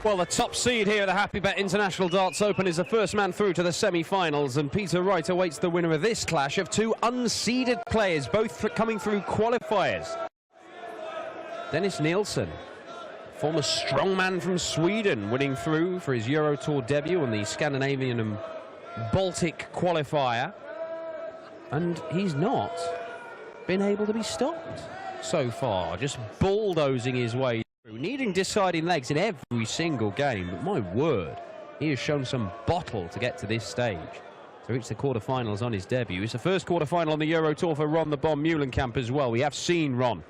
Well, the top seed here at the Happy Bet International Darts Open is the first man through to the semi-finals, and Peter Wright awaits the winner of this clash of two unseeded players, both coming through qualifiers. Dennis Nilsson, former strongman from Sweden, winning through for his Euro Tour debut on the Scandinavian and Baltic qualifier, and he's not been able to be stopped so far, just bulldozing his way through, needing deciding legs in every single game. But my word, he has shown some bottle to get to this stage, to reach the quarterfinals on his debut. It's the first quarterfinal on the Euro Tour for Ron the Bomb Meulenkamp as well. We have seen Ron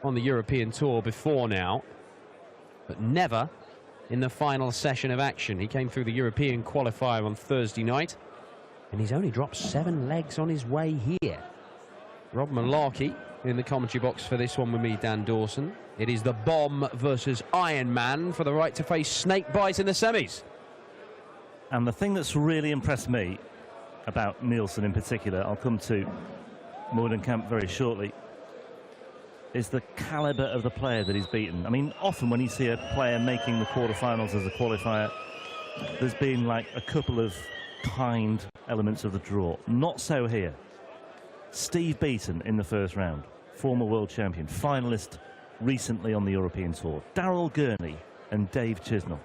on the European Tour before now, but never in the final session of action. He came through the European qualifier on Thursday night, and he's only dropped 7 legs on his way here. Rob Malarkey in the commentary box for this one with me, Dan Dawson. It is the Bomb versus Iron Man for the right to face Snakebite in the semis. And the thing that's really impressed me about Nilsson in particular, I'll come to Meulenkamp very shortly, is the calibre of the player that he's beaten. I mean, often when you see a player making the quarterfinals as a qualifier, there's been like a couple of kind elements of the draw. Not so here. Steve Beaton in the first round, former world champion, finalist recently on the European Tour. Daryl Gurney and Dave Chisnell.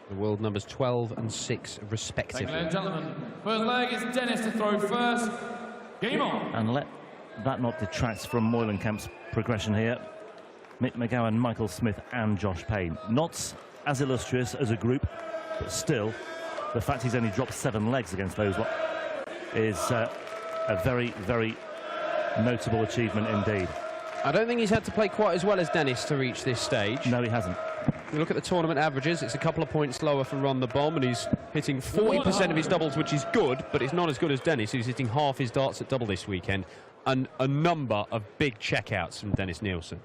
The world numbers 12 and 6 respectively. Ladies and gentlemen, first leg is Dennis to throw first. Game on. And let that not detract from Meulenkamp's progression here. Mick McGowan, Michael Smith and Josh Payne. Not as illustrious as a group, but still, the fact he's only dropped 7 legs against those lot is a very, very notable achievement indeed. I don't think he's had to play quite as well as Dennis to reach this stage. No, he hasn't. You look at the tournament averages, it's a couple of points lower for Ron the Bomb, and he's hitting 40% of his doubles, which is good, but it's not as good as Dennis, who's hitting half his darts at double this weekend. And a number of big checkouts from Dennis Nilsson.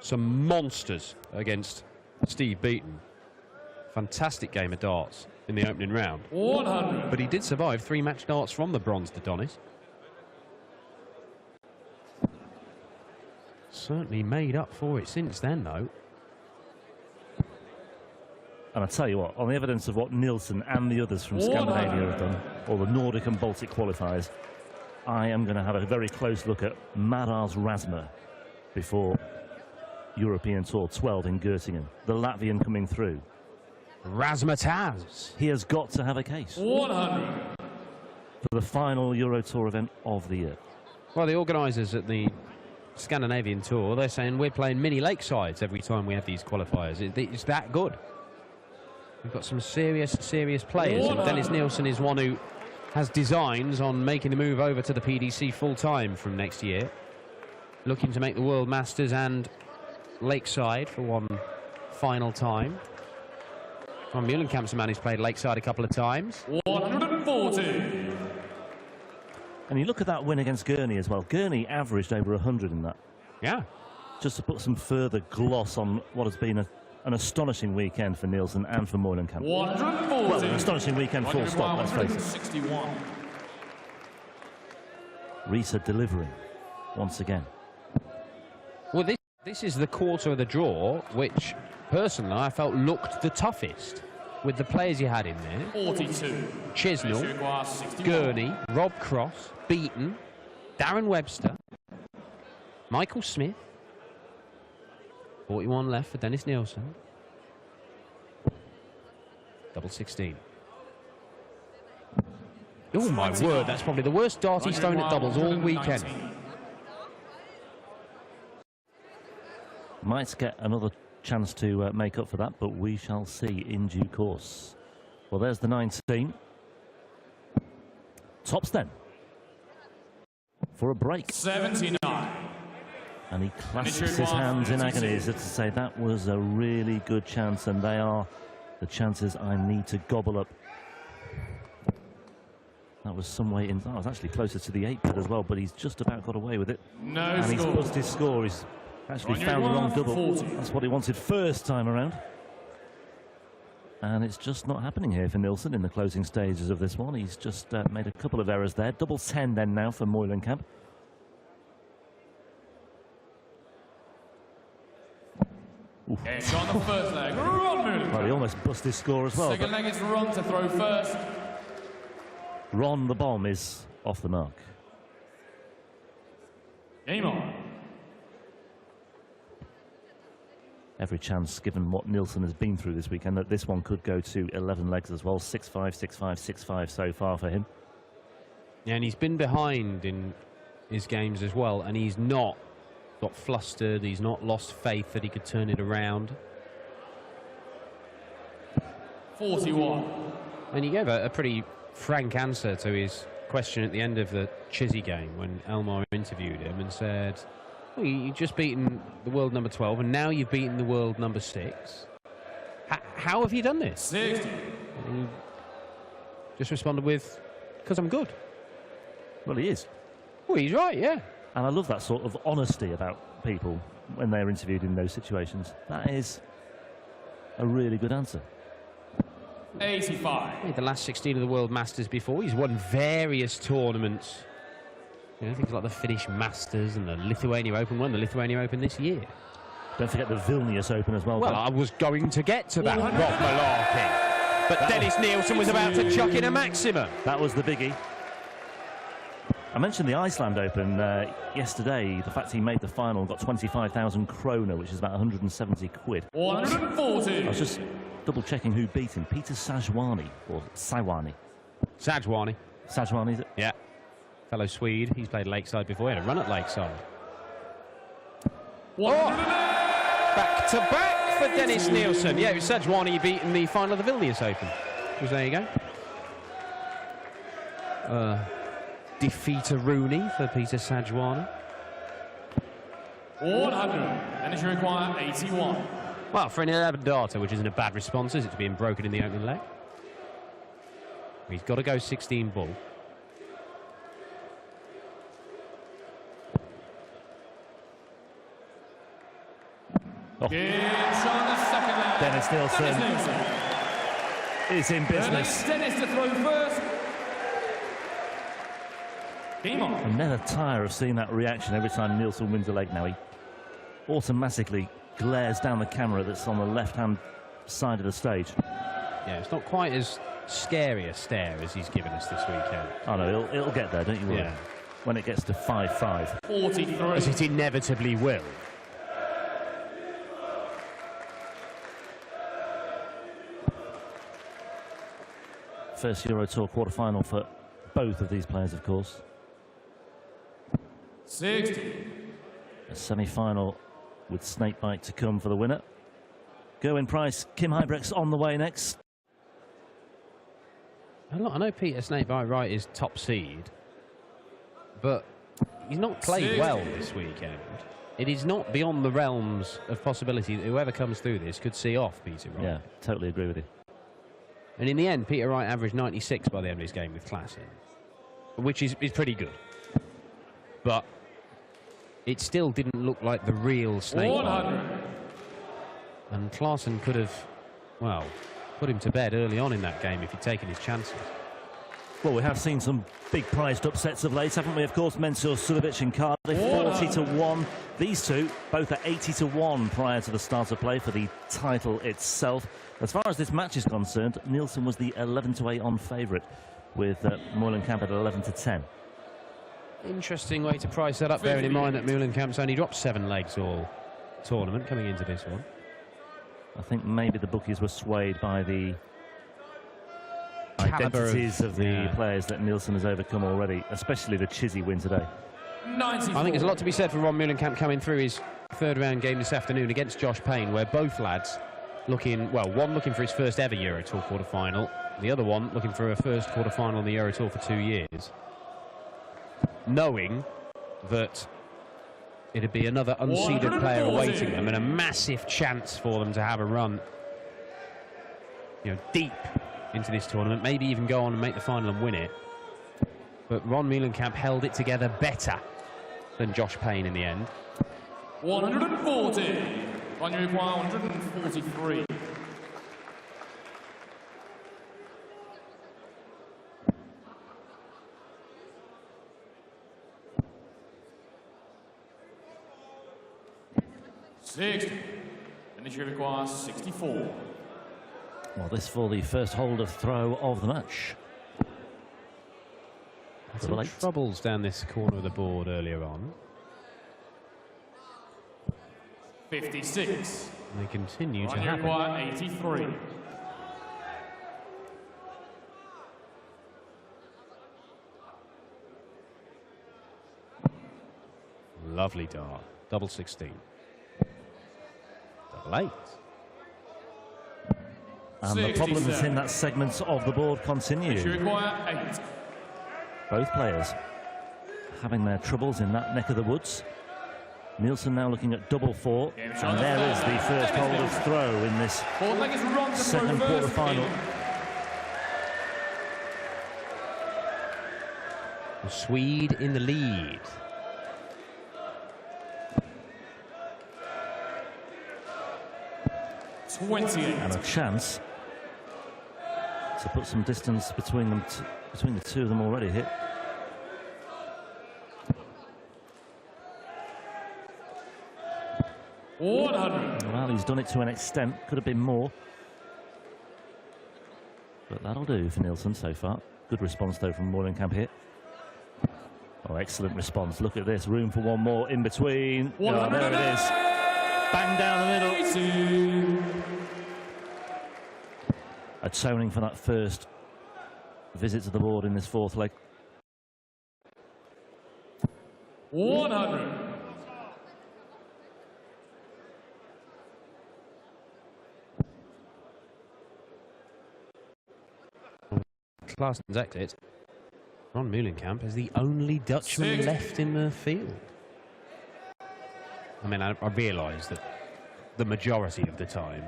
Some monsters against Steve Beaton. Fantastic game of darts in the opening round. 100. But he did survive 3 match darts from the bronze Adonis. Certainly made up for it since then, though. And I tell you what, on the evidence of what Nilsson and the others from Scandinavia have done, or the Nordic and Baltic qualifiers, I am going to have a very close look at Maras Razma before European Tour 12 in Göttingen. The Latvian coming through. Razmataz. He has got to have a case 100 for the final Euro Tour event of the year. Well, the organisers at the Scandinavian Tour, they're saying we're playing mini lakesides every time we have these qualifiers. It's that good. We've got some serious players, and Dennis Nilsson is one who has designs on making the move over to the PDC full-time from next year. Looking to make the World Masters and Lakeside for one final time. Well, Meulenkamp's a man who's played Lakeside a couple of times. 140. And you look at that win against Gurney as well. Gurney averaged over 100 in that. Yeah. Just to put some further gloss on what has been an astonishing weekend for Nilsson and for Meulenkamp. 140. Well, an astonishing weekend full stop, let's face it. 61. Risa delivering once again. Well, this is the quarter of the draw, which personally I felt looked the toughest, with the players you had in there. 42. Chisnell, Gurney, Rob Cross, Beaton, Darren Webster, Michael Smith. 41 left for Dennis Nilsson. Double 16. Oh my word, that's probably the worst dart he's thrown at doubles all weekend. Might get another chance to make up for that, but we shall see in due course. Well, there's the 19. Tops then for a break. 79. And he clasps his hands in agony as if to say that was a really good chance, and they are the chances I need to gobble up. That was some way in. Oh, it was actually closer to the 8 as well, but he's just about got away with it. And he's buzzed his score. He's actually found the wrong double. That's what he wanted first time around. And it's just not happening here for Nilsson in the closing stages of this one. He's just made a couple of errors there. Double 10 then now for Meulenkamp. Game shot on the first leg. Ron Meulenkamp. Well, he almost busted his score as well. Second leg is Ron to throw first. Ron, the bomb, is off the mark. Game on. Every chance, given what Nilsson has been through this weekend, that this one could go to 11 legs as well. 6-5, 6-5, 6-5 so far for him. Yeah, and he's been behind in his games as well, and he's not got flustered, he's not lost faith that he could turn it around. 41. And he gave a pretty frank answer to his question at the end of the Chizzy game when Elmar interviewed him and said, well, you've just beaten the world number 12 and now you've beaten the world number 6. How have you done this? 60. And he just responded with, because I'm good. Well, he is. Well, he's right, yeah. And I love that sort of honesty about people when they're interviewed in those situations. That is a really good answer. 85. Made the last 16 of the World Masters before. He's won various tournaments. You know, things like the Finnish Masters and the Lithuania Open. Won the Lithuania Open this year. Don't forget the Vilnius Open as well. Well, I was going to get to that, Rob Malarkey. But Dennis Nilsson was about to chuck in a maximum. That was the biggie. I mentioned the Iceland Open yesterday. The fact he made the final and got 25,000 krona, which is about 170 quid. 140. I was just double-checking who beat him. Peter Sajwani, or Sajwani. Sajwani. Sajwani, is it? Yeah. Fellow Swede. He's played Lakeside before. He had a run at Lakeside. Oh! Back to back for Dennis Nilsson. Yeah, it was Sajwani beat in the final of the Vilnius Open. So there you go. Defeat a Rooney for Peter Sajwani. 100. And it require 81. Well, for an 11 darter, which isn't a bad response, is it, to being broken in the opening leg? He's got to go 16 ball. Oh. Game shot on the second leg. Dennis Nilsson is in business. Dennis to throw first. Game on. I never tire of seeing that reaction every time Nilsson wins a leg now. He automatically glares down the camera that's on the left-hand side of the stage. Yeah, it's not quite as scary a stare as he's given us this weekend. Oh, no, it'll get there, don't you worry. Yeah. When it gets to 5-5. 43. As it inevitably will. First Euro Tour quarter-final for both of these players, of course. 60. A semi-final with snakebite to come for the winner. Gerwyn Price, Kim Huybrechts on the way next. I know Peter Snakebite Wright is top seed, but he's not played well this weekend. It is not beyond the realms of possibility that whoever comes through this could see off Peter Wright. Yeah, totally agree with you. And in the end, Peter Wright averaged 96 by the end of his game with Klaassen, which is pretty good. But it still didn't look like the real Snakebite. And Klaassen could have, well, put him to bed early on in that game if he'd taken his chances. Well, we have seen some big prized upsets of late, haven't we? Of course, Mensur Suljovic and Cardiff, 40-1. These two, both at 80-1 prior to the start of play for the title itself. As far as this match is concerned, Nilsson was the 11-8 on favourite, with Meulenkamp at 11-10. Interesting way to price that up, bearing in mind that Meulenkamp's only dropped 7 legs all tournament coming into this one. I think maybe the bookies were swayed by the identities of the players that Nilsson has overcome already, especially the Chizzy win today. 94. I think there's a lot to be said for Ron Meulenkamp coming through his third round game this afternoon against Josh Payne, where both lads looking, well, one looking for his first ever Euro Tour quarter-final, the other one looking for a first quarter-final in the Euro Tour for 2 years, knowing that it'd be another unseeded player awaiting them and a massive chance for them to have a run, you know, deep into this tournament, maybe even go on and make the final and win it. But Ron Meulenkamp held it together better than Josh Payne in the end. 140. On your require 143. Initially requires 64. Well, this for the first hold of throw of the match. Some troubles down this corner of the board earlier on. 56. And they continue to Initially happen. require 83. Lovely dart. Double 16. Double 8. And the problems in that segment of the board continue. You require 8. Both players having their troubles in that neck of the woods. Nilsson now looking at double 4. And there is the first hold of throw in this second quarter-final. The Swede in the lead. And a chance to put some distance between them, between the two of them already here. Well, he's done it to an extent. Could have been more. But that'll do for Nilsson so far. Good response, though, from Meulenkamp here. Oh, excellent response. Look at this. Room for one more in between. Oh, there it is. Bang down the middle. Atoning for that first visit to the board in this fourth leg. 100. Claessen's exit. Ron Meulenkamp is the only Dutchman left in the field. I mean, I realise that the majority of the time,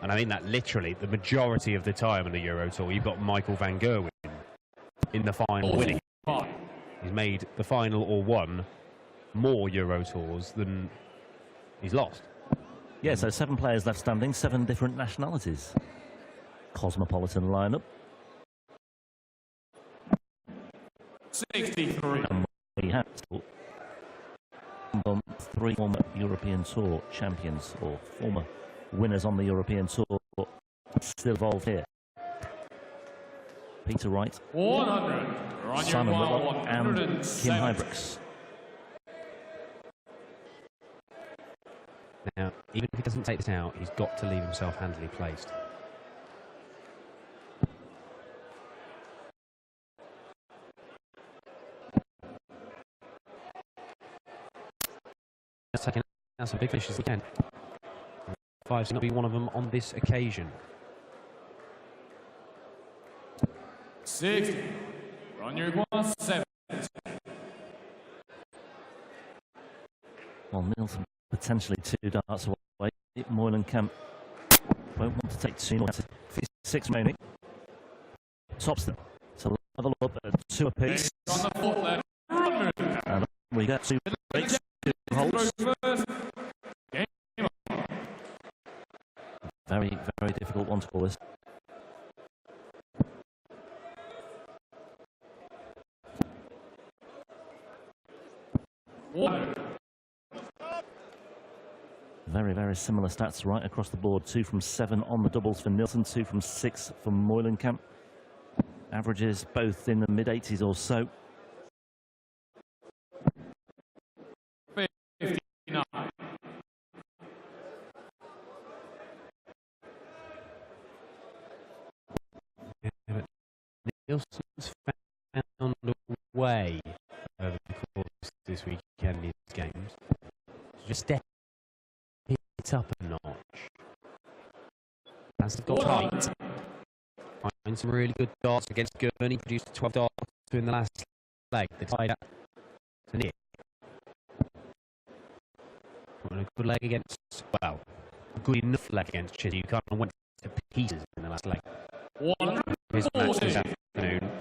and I mean that literally, the majority of the time on the Euro Tour, you've got Michael van Gerwen in the final winning. He's made the final or won more Euro Tours than he's lost. Yeah, so 7 players left standing, 7 different nationalities. Cosmopolitan lineup. 63. And we have 3 former European Tour champions or former winners on the European Tour still involved here. Peter Wright, 100. Simon Whitlock and Kim Huybrechts. Now, even if he doesn't take this out, he's got to leave himself handily placed. Taking out some big fish as he can. 5 should not be one of them on this occasion. 60. On your 170. Well, Nilsson potentially 2 darts away. Meulenkamp won't want to take 2 more. 56 remaining. Tops them to level up at 2 apiece. On the foot there. And we get 2 breaks. Holds. Very, very difficult one to call this. Very, very similar stats right across the board. 2 from 7 on the doubles for Nilsson, 2 from 6 for Meulenkamp. Averages both in the mid-80s or so. 59. Nilsson's found a way over the course of this weekend in these games to just step it up a notch. As they've got height, find some really good darts against Gurney, produced 12 darts in the last leg. They tied up to Nick. Put a good leg against, well, a good enough leg against Chitty. You kind of went to pieces in the last leg. His match this afternoon.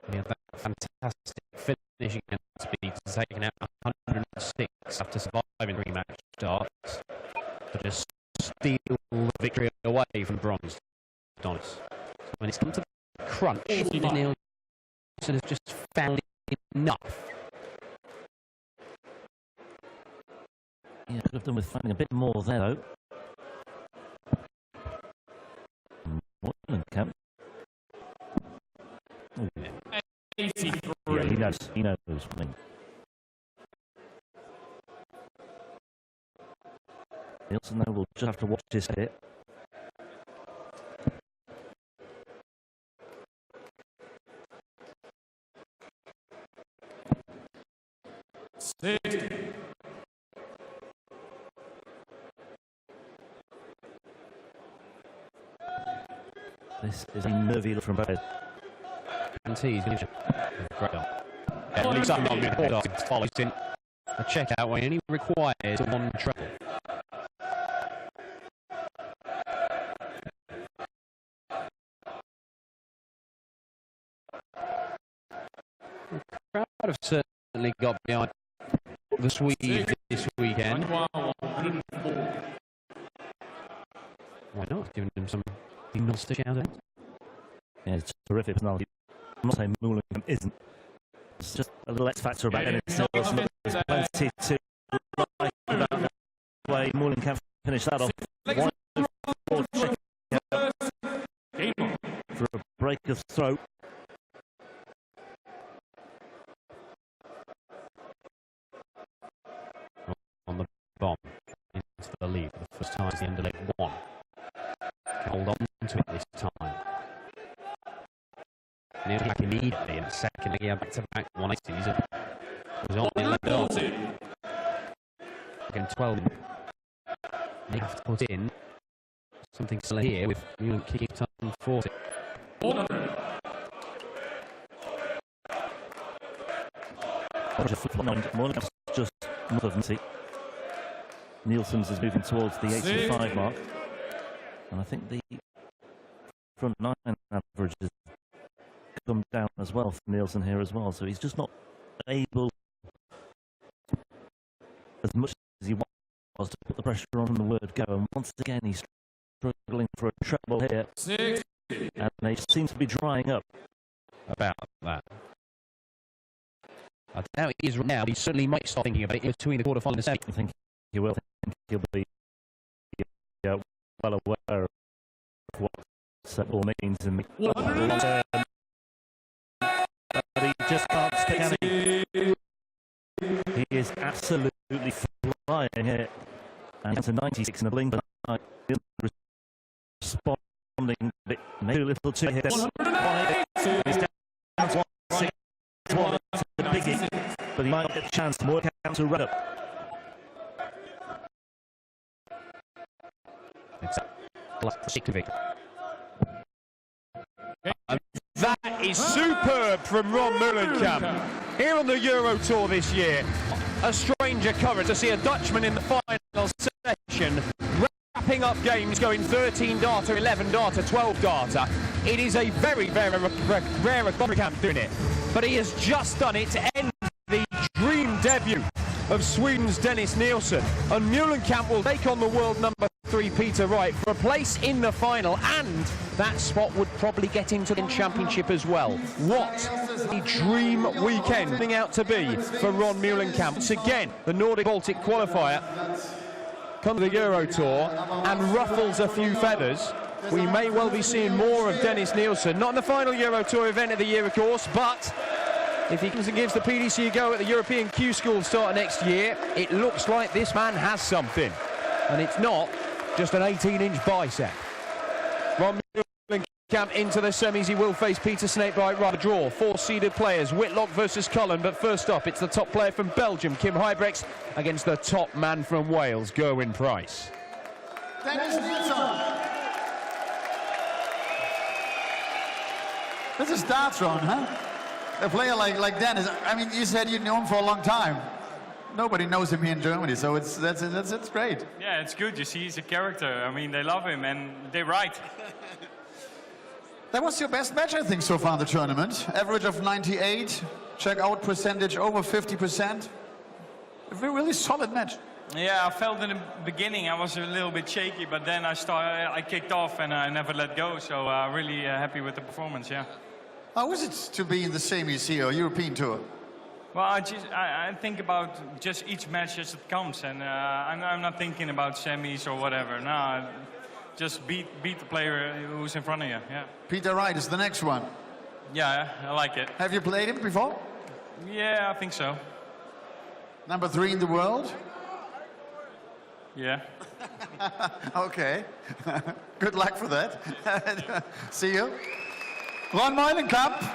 We had that fantastic finish against Speeds, taking out 106 after surviving 3 match darts, to just steal the victory away from bronze. Adonis. When it's come to the crunch, Nilsson has just found enough Yeah, could have done with finding a bit more there, though. Meulenkamp. Yeah, he knows. He knows. I mean, Nilsson, though, will just have to watch his hit. This is a nervy look from both. And he's going to great on. Yeah, leaves up on the follows in a check out way, and he requires one treble. The crowd have certainly got behind the Swede this weekend. Why not? Giving them some nods to shout out. Yeah, it's terrific personality. I'm not saying Meulenkamp isn't. It's just a little X factor about Dennis Nilsson. There's plenty to like about the way Meulenkamp finished that off. 1-4 check for a break of throat. On the bomb into the lead for the first time at the end of leg 1. Hold on to it this time. Neil back immediately in the second leg, back-to-back 180s. Was on the other goal. Again, 12. They have to put in something still here with Meulenkamp kicking on 40. Meulenkamp's just north of 90. Nilsson's is moving towards the 85 mark. And I think the front 9 average has come down as well for Nilsson here as well. So he's just not able, as much as he was, to put the pressure on the word go. And once again, he's struggling for a treble here. And they seem to be drying up about that. I doubt he is right now, but he certainly might start thinking about it between the quarterfinal and the semi. I think he will. I think he'll be well aware of what that all means in the long term. But he just can't stick any. He is absolutely flying here. And it's a 96 in a blink, but responding a bit, maybe a little too here. He's down to 1-6, the biggie, but he might not get the chance to more count to run up. That is superb from Ron Meulenkamp. Here on the Euro Tour this year, a strange occurrence to see a Dutchman in the final session wrapping up games going 13 data, 11 data, 12 data. It is a very, very rare Meulenkamp doing it, but he has just done it to end the dream debut of Sweden's Dennis Nilsson, and Meulenkamp will take on the world number 3 Peter Wright for a place in the final, and that spot would probably get into the championship as well. What a dream weekend turning out to be for Ron Meulenkamp. Once again, the Nordic Baltic qualifier comes to the Euro Tour and ruffles a few feathers. We may well be seeing more of Dennis Nilsson, not in the final Euro Tour event of the year, of course, but if he comes and gives the PDC a go at the European Q School start next year, it looks like this man has something. And it's not just an 18-inch bicep. Ron Meulenkamp into the semis. He will face Peter Snakebite right draw. 4 seeded players, Whitlock versus Cullen. But first up, it's the top player from Belgium, Kim Huybrechts, against the top man from Wales, Gerwyn Price. Dennis Nilsson. This is darts run, huh? A player like Dennis, I mean, you said you'd known him for a long time. Nobody knows him here in Germany, so that's great. Yeah, it's good. You see, he's a character. I mean, they love him, and they're right. That was your best match, I think, so far in the tournament. Average of 98, check-out percentage over 50%. A really solid match. Yeah, I felt in the beginning I was a little bit shaky, but then I kicked off and I never let go. So really happy with the performance. Yeah. How was it to be in the semis here, European Tour? Well, I think about just each match as it comes, and I'm not thinking about semis or whatever. No, just beat the player who's in front of you. Yeah. Peter Wright is the next one. Yeah, I like it. Have you played him before? Yeah, I think so. Number 3 in the world. Yeah. Okay. Good luck for that. See you. Ron Meulenkamp.